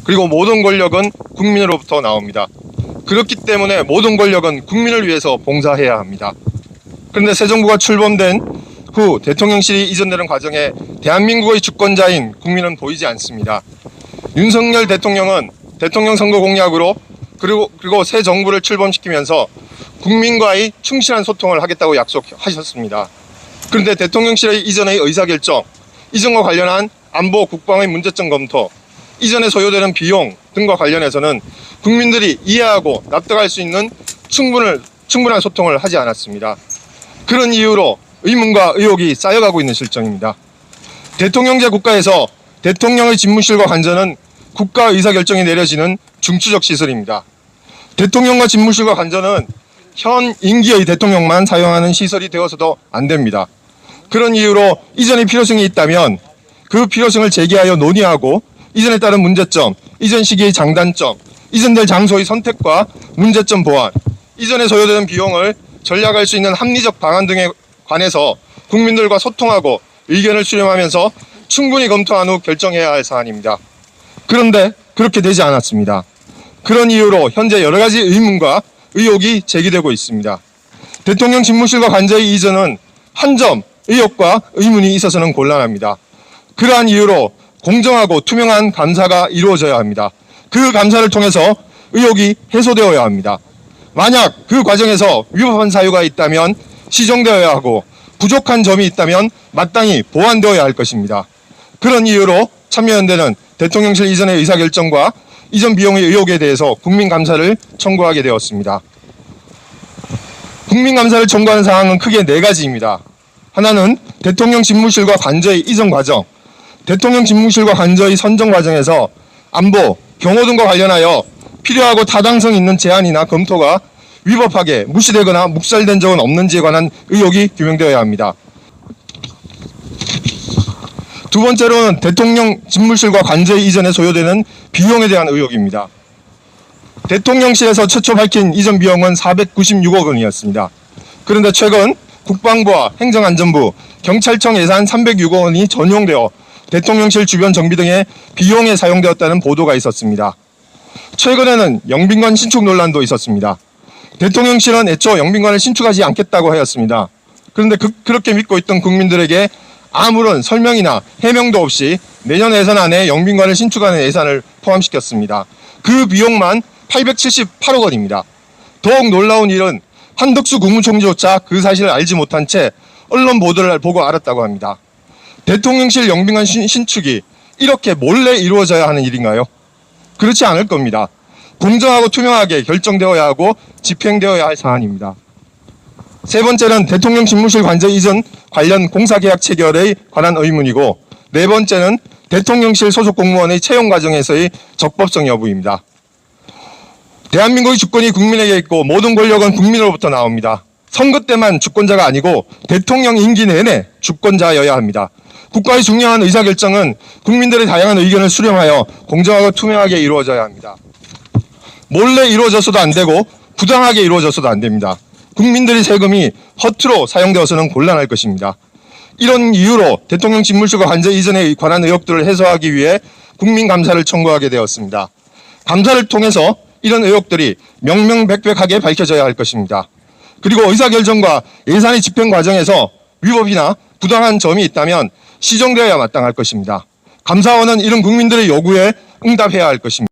그리고 모든 권력은 국민으로부터 나옵니다. 그렇기 때문에 모든 권력은 국민을 위해서 봉사해야 합니다. 그런데 새 정부가 출범된 후 대통령실이 이전되는 과정에 대한민국의 주권자인 국민은 보이지 않습니다. 윤석열 대통령은 대통령 선거 공약으로 그리고 새 정부를 출범시키면서 국민과의 충실한 소통을 하겠다고 약속하셨습니다. 그런데 대통령실의 이전의 의사결정, 이전과 관련한 안보 국방의 문제점 검토, 이전에 소요되는 비용 등과 관련해서는 국민들이 이해하고 납득할 수 있는 충분한 소통을 하지 않았습니다. 그런 이유로 의문과 의혹이 쌓여가고 있는 실정입니다. 대통령제 국가에서 대통령의 집무실과 관저는 국가 의사결정이 내려지는 중추적 시설입니다. 대통령과 집무실과 관저는 현 임기의 대통령만 사용하는 시설이 되어서도 안 됩니다. 그런 이유로 이전의 필요성이 있다면 그 필요성을 제기하여 논의하고 이전에 따른 문제점, 이전 시기의 장단점, 이전될 장소의 선택과 문제점 보완, 이전에 소요되는 비용을 전략할 수 있는 합리적 방안 등에 관해서 국민들과 소통하고 의견을 수렴하면서 충분히 검토한 후 결정해야 할 사안입니다. 그런데 그렇게 되지 않았습니다. 그런 이유로 현재 여러 가지 의문과 의혹이 제기되고 있습니다. 대통령 집무실과 관저의 이전은 한 점 의혹과 의문이 있어서는 곤란합니다. 그러한 이유로 공정하고 투명한 감사가 이루어져야 합니다. 그 감사를 통해서 의혹이 해소되어야 합니다. 만약 그 과정에서 위법한 사유가 있다면 시정되어야 하고 부족한 점이 있다면 마땅히 보완되어야 할 것입니다. 그런 이유로 참여연대는 대통령실 이전의 의사결정과 이전 비용의 의혹에 대해서 국민감사를 청구하게 되었습니다. 국민감사를 청구하는 사항은 크게 4가지입니다. 하나는 대통령 집무실과 관저의 이전 과정, 대통령 집무실과 관저의 선정 과정에서 안보, 경호 등과 관련하여 필요하고 타당성 있는 제안이나 검토가 위법하게 무시되거나 묵살된 적은 없는지에 관한 의혹이 규명되어야 합니다. 두 번째로는 대통령 집무실과 관저의 이전에 소요되는 비용에 대한 의혹입니다. 대통령실에서 최초 밝힌 이전 비용은 496억 원이었습니다. 그런데 최근 국방부와 행정안전부, 경찰청 예산 306억 원이 전용되어 대통령실 주변 정비 등의 비용에 사용되었다는 보도가 있었습니다. 최근에는 영빈관 신축 논란도 있었습니다. 대통령실은 애초 영빈관을 신축하지 않겠다고 하였습니다. 그런데 그렇게 믿고 있던 국민들에게 아무런 설명이나 해명도 없이 내년 예산 안에 영빈관을 신축하는 예산을 포함시켰습니다. 그 비용만 878억 원입니다. 더욱 놀라운 일은 한덕수 국무총리조차 그 사실을 알지 못한 채 언론 보도를 보고 알았다고 합니다. 대통령실 영빈관 신축이 이렇게 몰래 이루어져야 하는 일인가요? 그렇지 않을 겁니다. 공정하고 투명하게 결정되어야 하고 집행되어야 할 사안입니다. 세 번째는 대통령 집무실 관저 이전 관련 공사계약 체결에 관한 의문이고, 네 번째는 대통령실 소속 공무원의 채용 과정에서의 적법성 여부입니다. 대한민국의 주권이 국민에게 있고 모든 권력은 국민으로부터 나옵니다. 선거 때만 주권자가 아니고 대통령 임기 내내 주권자여야 합니다. 국가의 중요한 의사결정은 국민들의 다양한 의견을 수렴하여 공정하고 투명하게 이루어져야 합니다. 몰래 이루어져서도 안 되고 부당하게 이루어져서도 안 됩니다. 국민들의 세금이 허투루 사용되어서는 곤란할 것입니다. 이런 이유로 대통령 집무실과 관저 이전에 관한 의혹들을 해소하기 위해 국민감사를 청구하게 되었습니다. 감사를 통해서 이런 의혹들이 명명백백하게 밝혀져야 할 것입니다. 그리고 의사결정과 예산의 집행 과정에서 위법이나 부당한 점이 있다면 시정되어야 마땅할 것입니다. 감사원은 이런 국민들의 요구에 응답해야 할 것입니다.